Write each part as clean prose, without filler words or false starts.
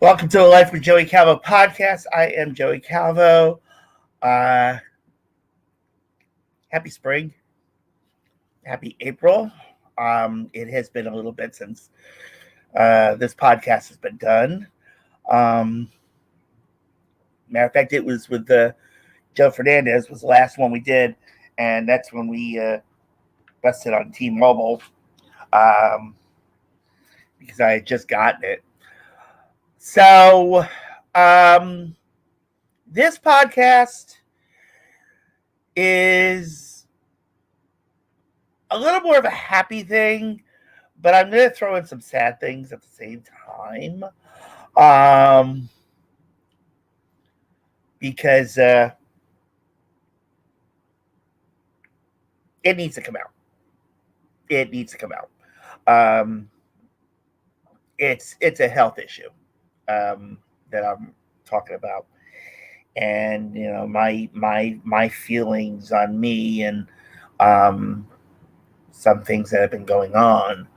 Welcome to the Life with Joey Calvo podcast. I am Joey Calvo. Happy spring. Happy April. It has been a little bit since this podcast has been done. Matter of fact, it was with Joe Fernandez was the last one we did, and that's when we busted on T-Mobile because I had just gotten it. So, this podcast is a little more of a happy thing, but I'm going to throw in some sad things at the same time. Because it needs to come out. It needs to come out. It's a health issue that I'm talking about, and my feelings on me and some things that have been going on.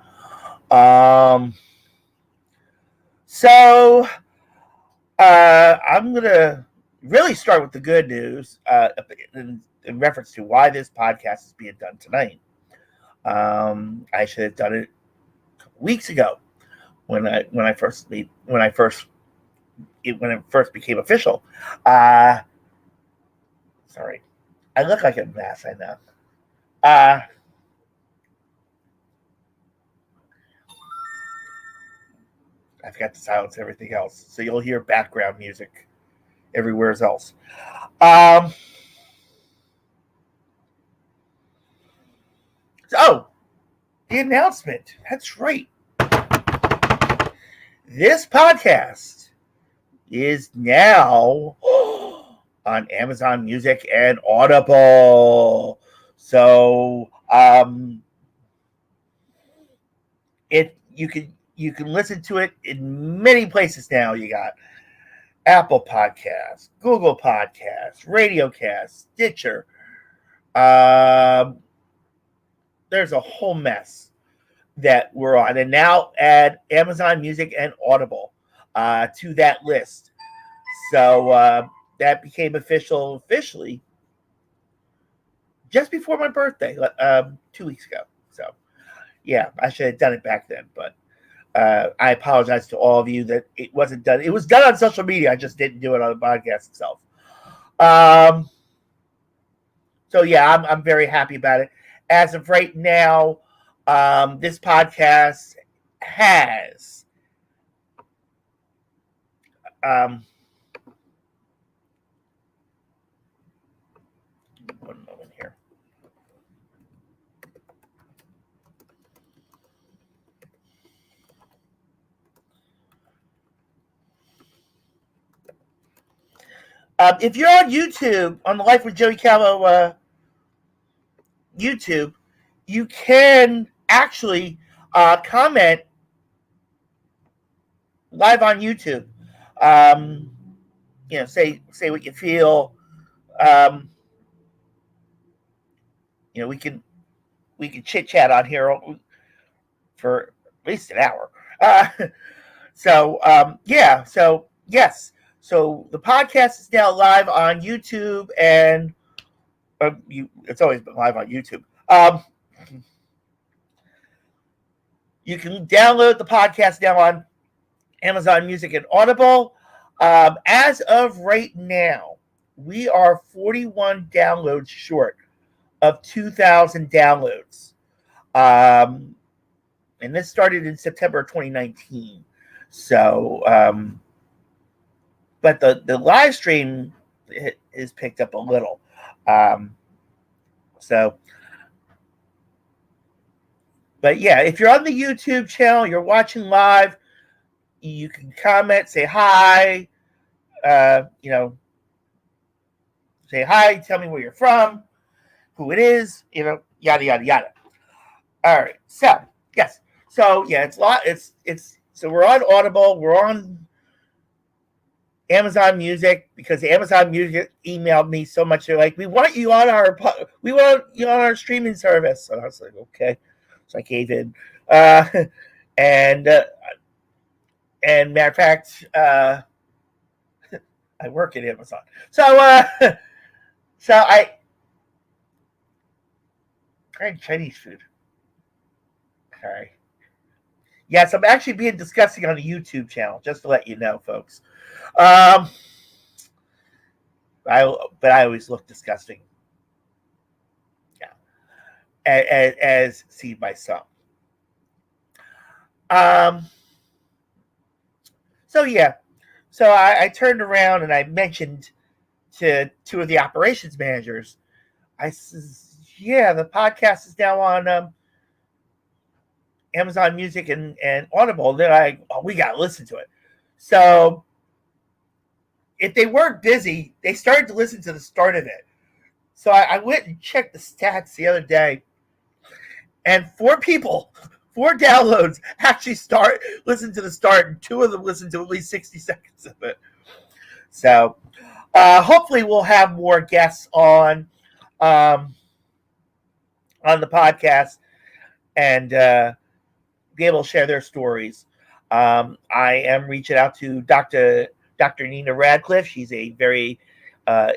So I'm gonna really start with the good news in reference to why this podcast is being done tonight. I should have done it a couple weeks ago when it first became official. Sorry, I look like a mess. I know. I forgot to silence everything else, so you'll hear background music everywhere else. So, the announcement. That's right. This podcast is now on Amazon Music and Audible. So, you can listen to it in many places now. You got Apple Podcasts, Google Podcasts, Radiocast, Stitcher. There's a whole mess that we're on, and now add Amazon Music and Audible to that list. So that became officially just before my birthday, 2 weeks ago. So yeah, I should have done it back then, but I apologize to all of you that it wasn't done. It was done on social media. I just didn't do it on the podcast itself. So yeah, I'm very happy about it. As of right now, this podcast has one moment here. If you're on YouTube, on the Life with Joey Calvo YouTube, you can actually comment live on YouTube. Say what you feel. We can chit chat on here for at least an hour. So yes. So the podcast is now live on YouTube, and it's always been live on YouTube. You can download the podcast now on Amazon Music and Audible. As of right now, we are 41 downloads short of 2,000 downloads. And this started in September 2019. So, but the live stream is picked up a little. But yeah, if you're on the YouTube channel, you're watching live, you can comment, say hi, say hi, tell me where you're from, who it is, yada, yada, yada. All right. So, yes. So, yeah, so we're on Audible, we're on Amazon Music, because Amazon Music emailed me so much. They're like, we want you on our streaming service. And I was like, okay. So I gave in. And And matter of fact, I work at Amazon, so so I tried Chinese food. Sorry. Yes, I'm actually being disgusting on the YouTube channel, just to let you know, folks. Um, but I always look disgusting. Yeah, as seen by some. Um, so yeah, so I turned around and I mentioned to two of the operations managers. I says, "Yeah, the podcast is now on Amazon Music and Audible." Then we got to listen to it. So if they weren't busy, they started to listen to the start of it. So I went and checked the stats the other day, and four downloads actually listen to the start, and two of them listen to at least 60 seconds of it. So hopefully we'll have more guests um, on the podcast and be able to share their stories. I am reaching out to Dr. Nina Radcliffe. She's a very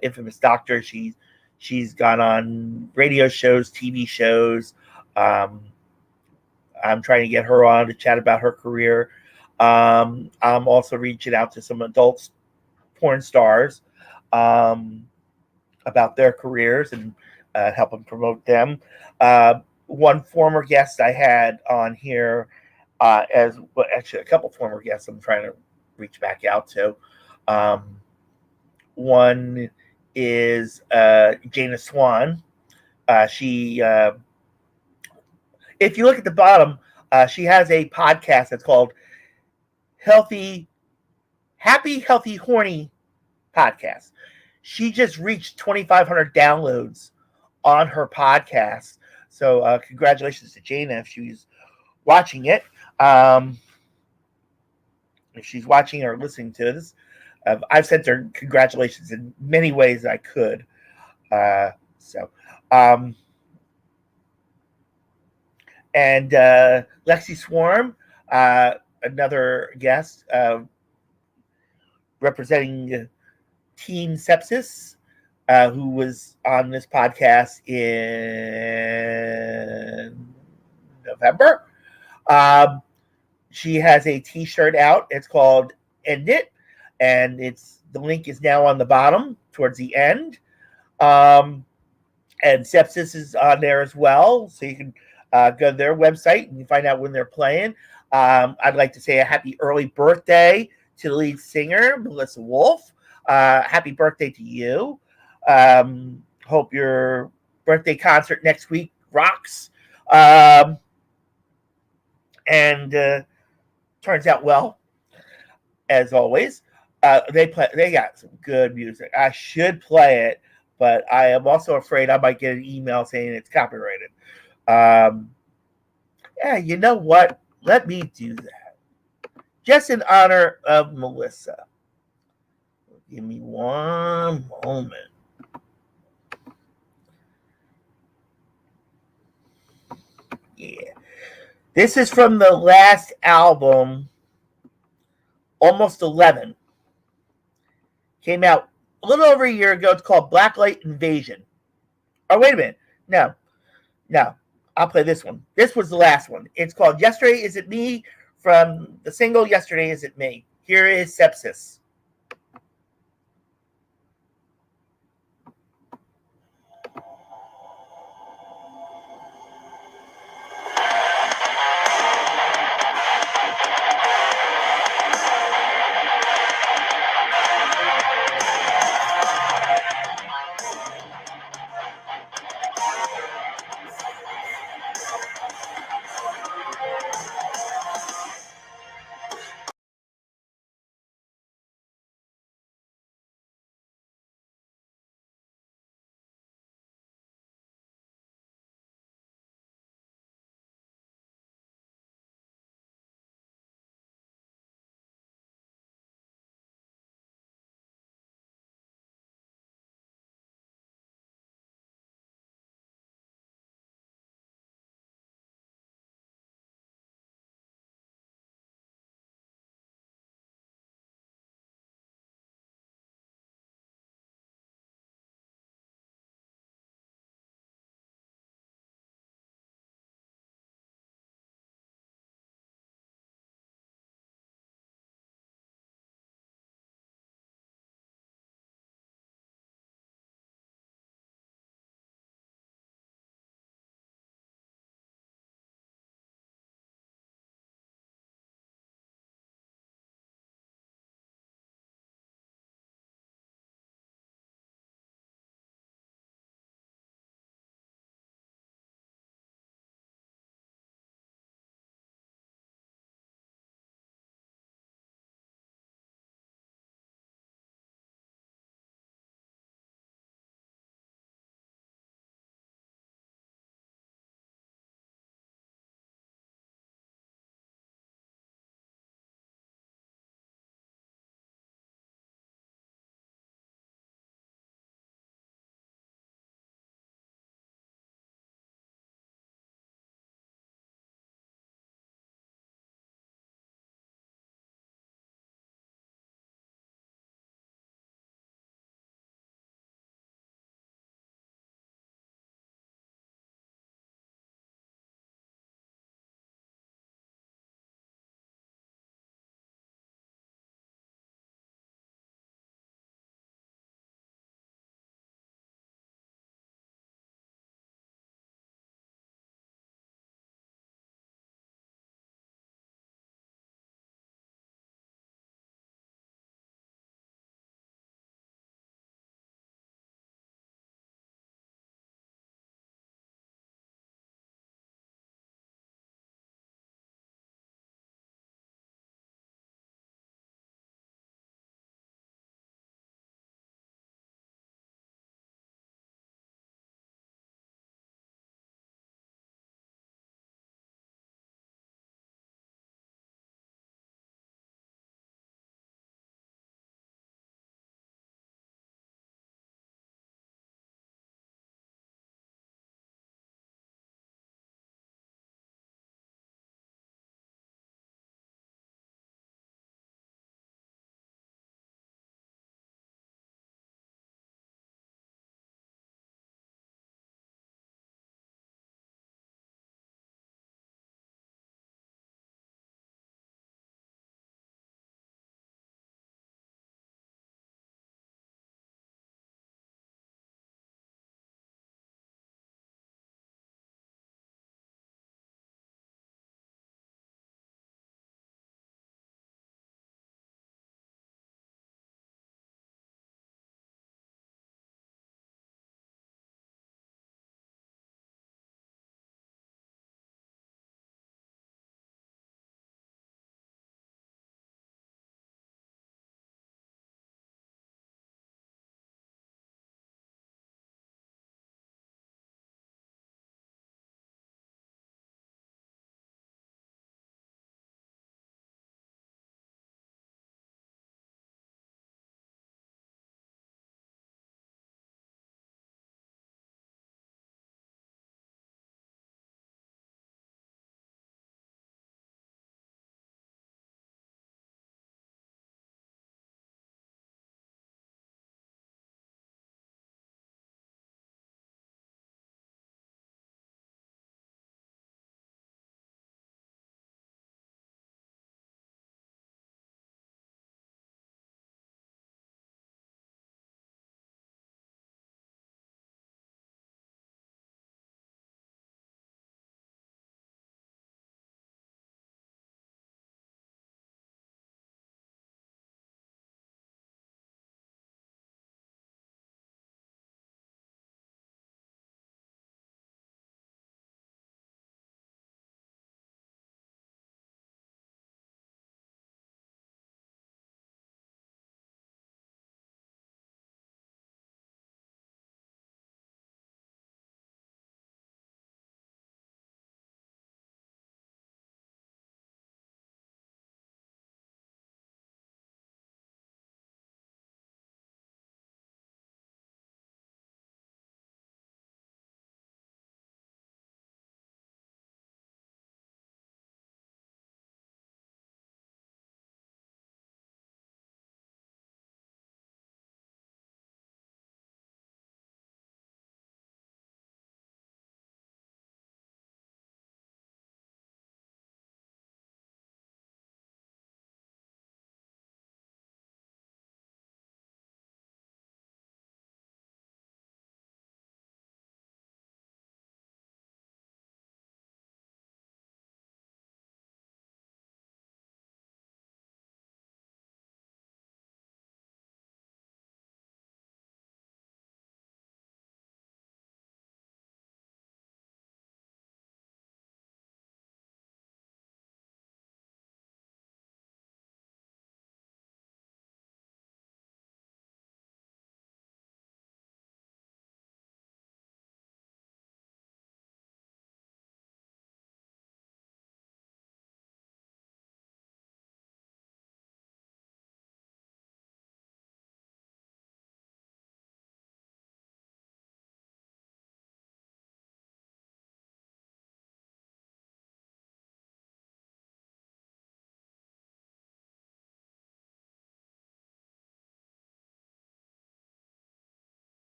infamous doctor. She's gone on radio shows, TV shows. I'm trying to get her on to chat about her career. I'm also reaching out to some adult porn stars about their careers and helping promote them. One former guest I had on here, as well, actually a couple former guests I'm trying to reach back out to. One is Jana Swan. She if you look at the bottom, she has a podcast that's called Healthy, Happy, Healthy, Horny Podcast. She just reached 2,500 downloads on her podcast. So congratulations to Jana if she's watching it. If she's watching or listening to this, I've sent her congratulations in many ways I could. So, and Lexi Swarm, another guest representing Team Sepsis, who was on this podcast in November. She has a T-shirt out. It's called "End It," and the link is now on the bottom towards the end. And Sepsis is on there as well, so you can go to their website and find out when they're playing. I'd like to say a happy early birthday to the lead singer, Melissa Wolf. Happy birthday to you. Hope your birthday concert next week rocks. And turns out well, as always. They got some good music. I should play it, but I am also afraid I might get an email saying it's copyrighted. Yeah, you know what? Let me do that. Just in honor of Melissa. Give me one moment. Yeah. This is from the last album, Almost 11. Came out a little over a year ago. It's called Blacklight Invasion. Oh, wait a minute. No. I'll play this one. This was the last one. It's called Yesterday Is It Me from the single Yesterday Is It Me. Here is Sepsis.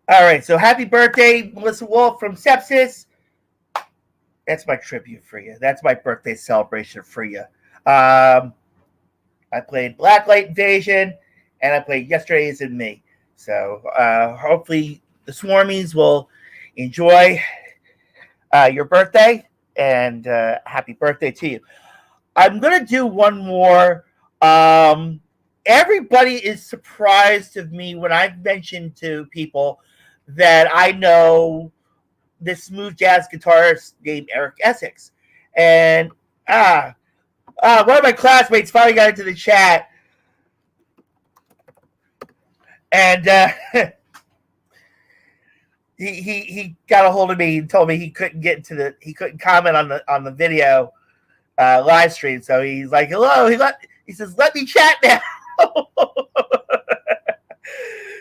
All right, so happy birthday, Melissa Wolf from Sepsis. That's my tribute for you. That's my birthday celebration for you. I played Blacklight Invasion, and I played Yesterday Is in Me. So hopefully the Swarmies will enjoy your birthday, and happy birthday to you. I'm gonna do one more. Um, Everybody is surprised of me when I've mentioned to people that I know this smooth jazz guitarist named Eric Essex, and one of my classmates finally got into the chat, and he got a hold of me and told me he couldn't get into he couldn't comment on the video live stream. So he's like, "Hello." He says, "Let me chat now."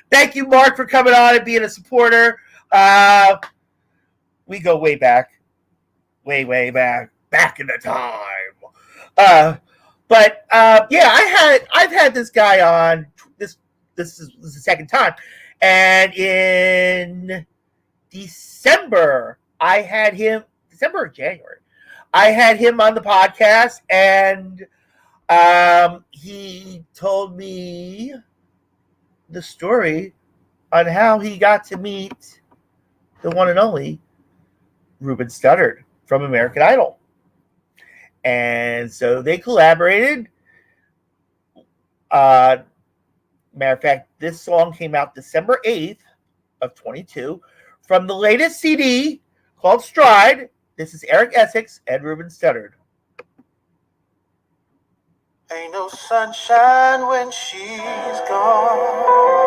Thank you, Mark, for coming on and being a supporter. We go way back, way back in the time. Uh, but yeah, I've had this guy on. This is the second time, and in December I had him. December or January, I had him on the podcast, and he told me the story on how he got to meet the one and only Ruben Studdard from American Idol. And so they collaborated. Uh, Matter of fact, this song came out December 8th of 22 from the latest CD called Stride. This is Eric Essex and Ruben Studdard. Ain't no sunshine when she's gone.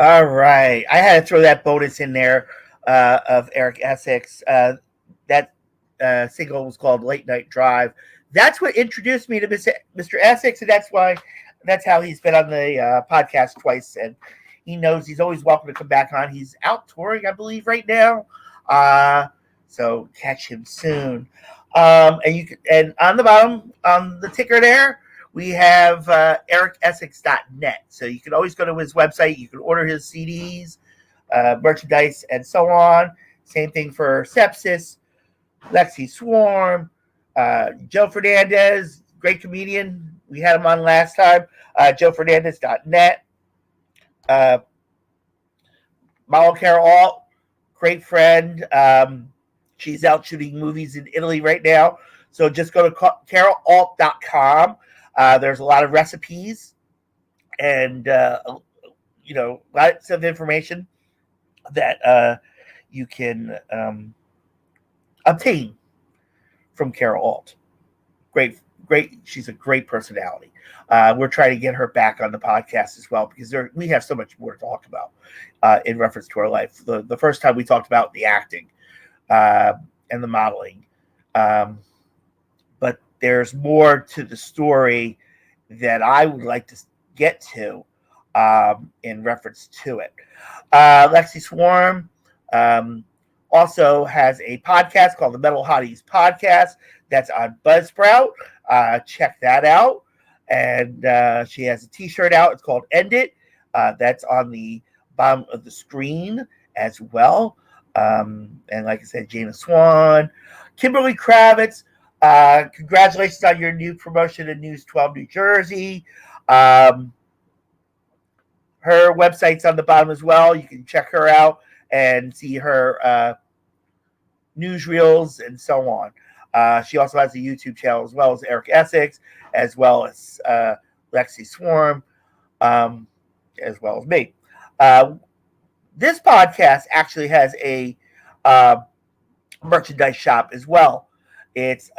All right. I had to throw that bonus in there of Eric Essex. That single was called Late Night Drive. That's what introduced me to Mr. Essex, and that's how he's been on the podcast twice. And he knows he's always welcome to come back on. He's out touring, I believe, right now. So catch him soon. And on the bottom, on the ticker there, we have ericessex.net. So you can always go to his website. You can order his CDs, merchandise, and so on. Same thing for Sepsis, Lexi Swarm, Joe Fernandez, great comedian. We had him on last time. JoeFernandez.net. Malo Carol Alt, great friend. She's out shooting movies in Italy right now. So just go to carolalt.com. There's a lot of recipes and, lots of information that you can obtain from Carol Alt. Great. She's a great personality. We're trying to get her back on the podcast as well because we have so much more to talk about in reference to our life. The first time we talked about the acting and the modeling. But there's more to the story that I would like to get to in reference to it. Lexi Swarm also has a podcast called the Metal Hotties Podcast that's on Buzzsprout. Check that out. And she has a t-shirt out. It's called End It. That's on the bottom of the screen as well. And like I said, Jana Swan, Kimberly Kravitz, congratulations on your new promotion in News 12 New Jersey. Her website's on the bottom as well. You can check her out and see her newsreels and so on. She also has a YouTube channel as well as Eric Essex, as well as Lexi Swarm, as well as me. This podcast actually has a merchandise shop as well. It's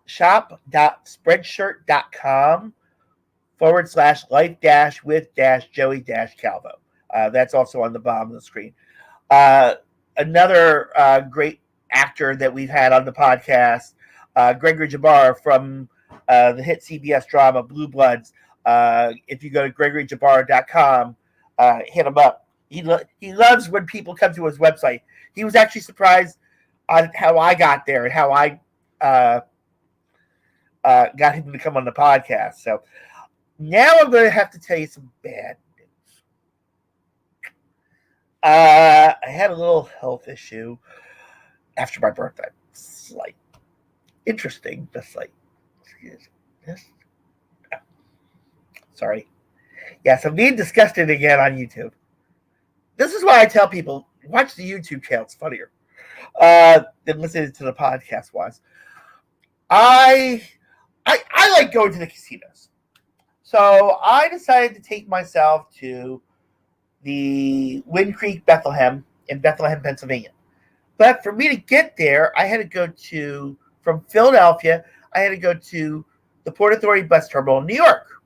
shop.spreadshirt.com/life-with-Joey-Calvo. That's also on the bottom of the screen. Another great actor that we've had on the podcast, Gregory Jabbar from the hit CBS drama Blue Bloods. If you go to gregoryjabbar.com, hit him up. He loves when people come to his website. He was actually surprised on how I got there and how I got him to come on the podcast. So now I'm going to have to tell you some bad news. I had a little health issue after my birthday. Slight. Interesting, but slight. Excuse me. Sorry. Yes, I'm being disgusted again on YouTube. This is why I tell people, watch the YouTube channel. It's funnier than listening to the podcast was. I like going to the casinos. So I decided to take myself to the Wind Creek Bethlehem in Bethlehem, Pennsylvania. But for me to get there, I had to go from Philadelphia, I had to go to the Port Authority bus terminal in New York.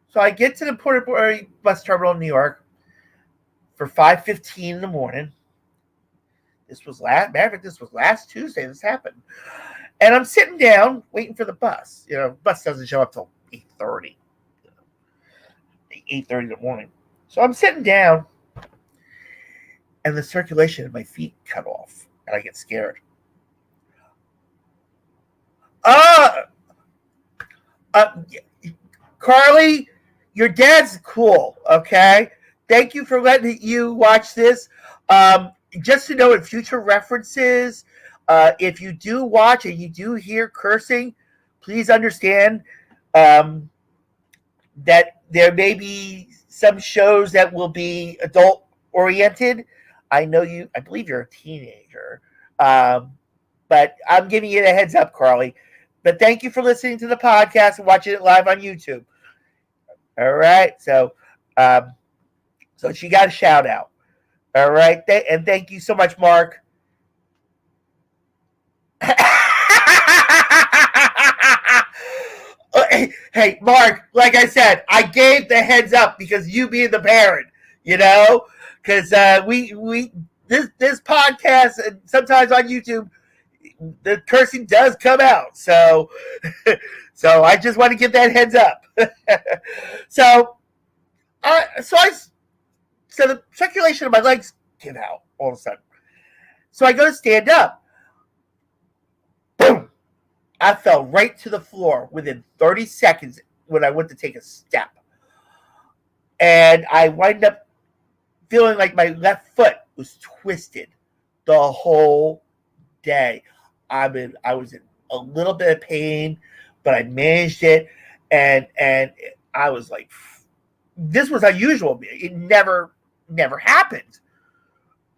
So I get to the Port Authority bus terminal in New York for 5:15 in the morning. This was last Tuesday this happened. And I'm sitting down waiting for the bus. The bus doesn't show up till 8:30. 8:30 in the morning. So I'm sitting down and the circulation in my feet cut off and I get scared. Carly, your dad's cool, okay? Thank you for letting you watch this. Just to know in future references, if you do watch and you do hear cursing, please understand that there may be some shows that will be adult-oriented. I believe you're a teenager. But I'm giving you a heads up, Carly. But thank you for listening to the podcast and watching it live on YouTube. All right. So she got a shout out. All right. And thank you so much, Mark. Hey, Mark, like I said, I gave the heads up because you being the parent, you know, because we this podcast and sometimes on YouTube the cursing does come out. So so I just want to give that heads up. so I so the circulation of my legs give out all of a sudden. So I go to stand up. Boom! I fell right to the floor within 30 seconds when I went to take a step. And I wind up feeling like my left foot was twisted the whole day. I was in a little bit of pain, but I managed it, and I was like, this was unusual. It never happened.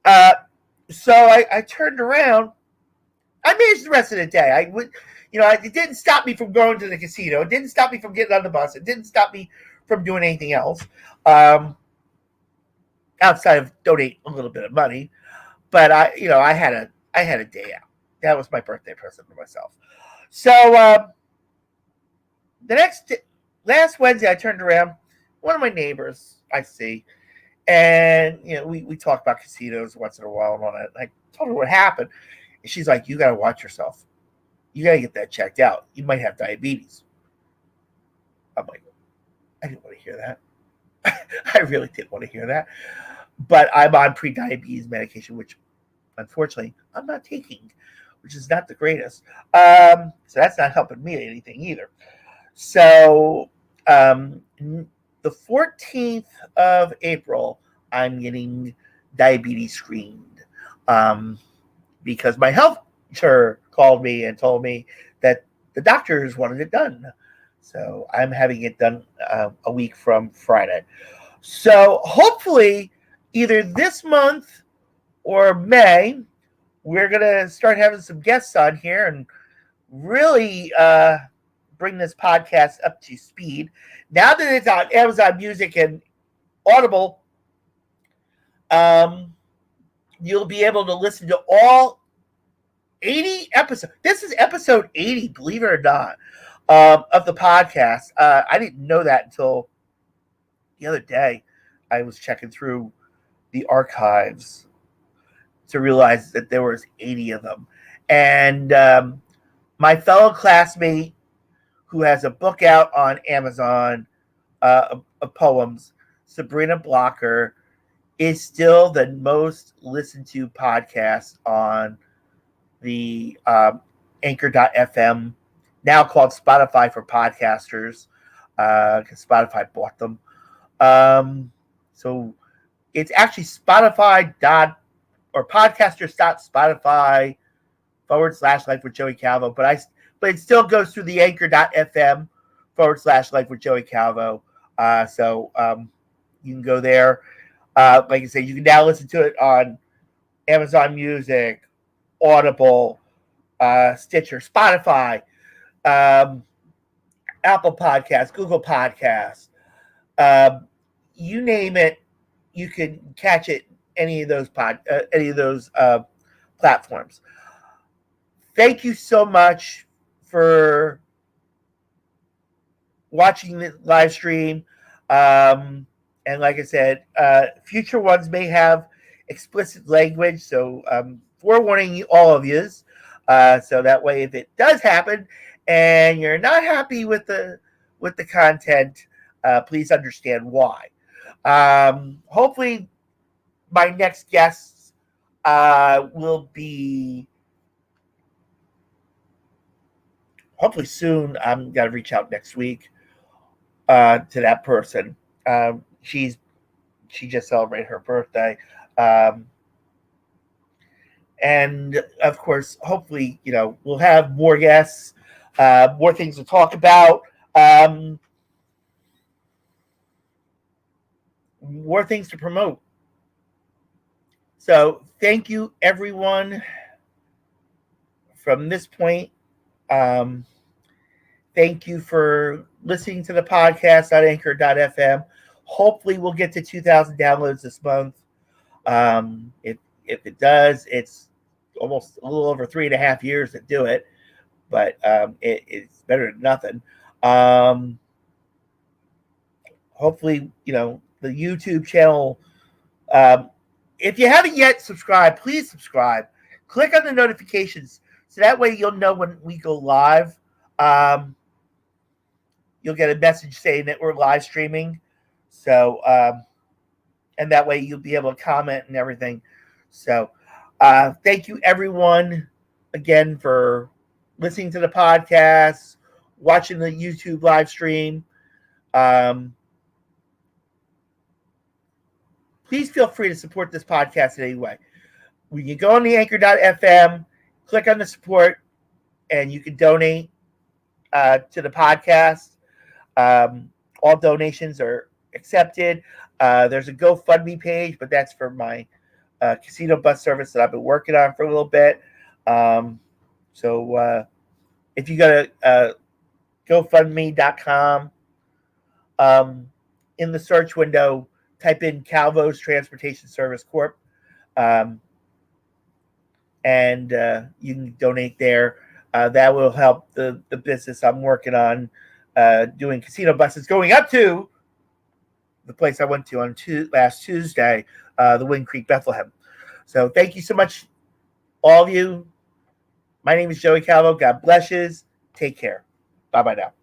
Uh, so I turned around. I managed the rest of the day. I would, it didn't stop me from going to the casino. It didn't stop me from getting on the bus. It didn't stop me from doing anything else, outside of donate a little bit of money. But I had a day out. That was my birthday present for myself. So last Wednesday, I turned around. One of my neighbors I see, and we talk about casinos once in a while and all that. And I told her what happened, and she's like, "You got to watch yourself. You got to get that checked out. You might have diabetes." I'm like, I didn't want to hear that. I really didn't want to hear that. But I'm on pre-diabetes medication, which unfortunately I'm not taking, which is not the greatest. So that's not helping me anything either. So the 14th of April, I'm getting diabetes screened because my health insurer called me and told me that the doctors wanted it done. So I'm having it done a week from Friday. So hopefully either this month or May, we're going to start having some guests on here and really bring this podcast up to speed. Now that it's on Amazon Music and Audible, you'll be able to listen to all 80 episodes. This is episode 80, believe it or not, of the podcast. I didn't know that until the other day. I was checking through the archives to realize that there was 80 of them. And my fellow classmate who has a book out on Amazon of poems, Sabrina Blocker, is still the most listened to podcast on the Anchor.fm, now called Spotify for podcasters, because Spotify bought them. So it's actually Spotify or podcasters.spotify /life with Joey Calvo, but it still goes through the Anchor.fm /life with Joey Calvo. So you can go there. Like I said, you can now listen to it on Amazon Music, Audible, Stitcher, Spotify, Apple Podcasts, Google Podcasts, you name it, you can catch it any of those platforms. Thank you so much for watching the live stream. And like I said, future ones may have explicit language, so forewarning all of you. So that way, if it does happen and you're not happy with the content, please understand why. Hopefully, my next guests will be hopefully soon. I'm gonna reach out next week to that person. She just celebrated her birthday. And of course, hopefully, we'll have more guests, more things to talk about, more things to promote. So thank you, everyone. From this point, thank you for listening to the podcast on Anchor.fm. Hopefully, we'll get to 2,000 downloads this month. If it does, it's almost a little over 3.5 years to do it, but it's better than nothing. hopefully, the YouTube channel. Um, if you haven't yet subscribed, please subscribe. Click on the notifications so that way you'll know when we go live. Um, you'll get a message saying that we're live streaming. So, and that way you'll be able to comment and everything. So, thank you everyone again for listening to the podcast, watching the YouTube live stream. Please feel free to support this podcast in any way. When you go on the anchor.fm, click on the support, and you can donate to the podcast. All donations are accepted. There's a GoFundMe page, but that's for my casino bus service that I've been working on for a little bit. So if you go to GoFundMe.com, in the search window, type in Calvo's Transportation Service Corp. And you can donate there. That will help the business I'm working on, doing casino buses going up to the place I went to on last Tuesday, the Wind Creek Bethlehem. So thank you so much, all of you. My name is Joey Calvo. God bless you. Take care. Bye-bye now.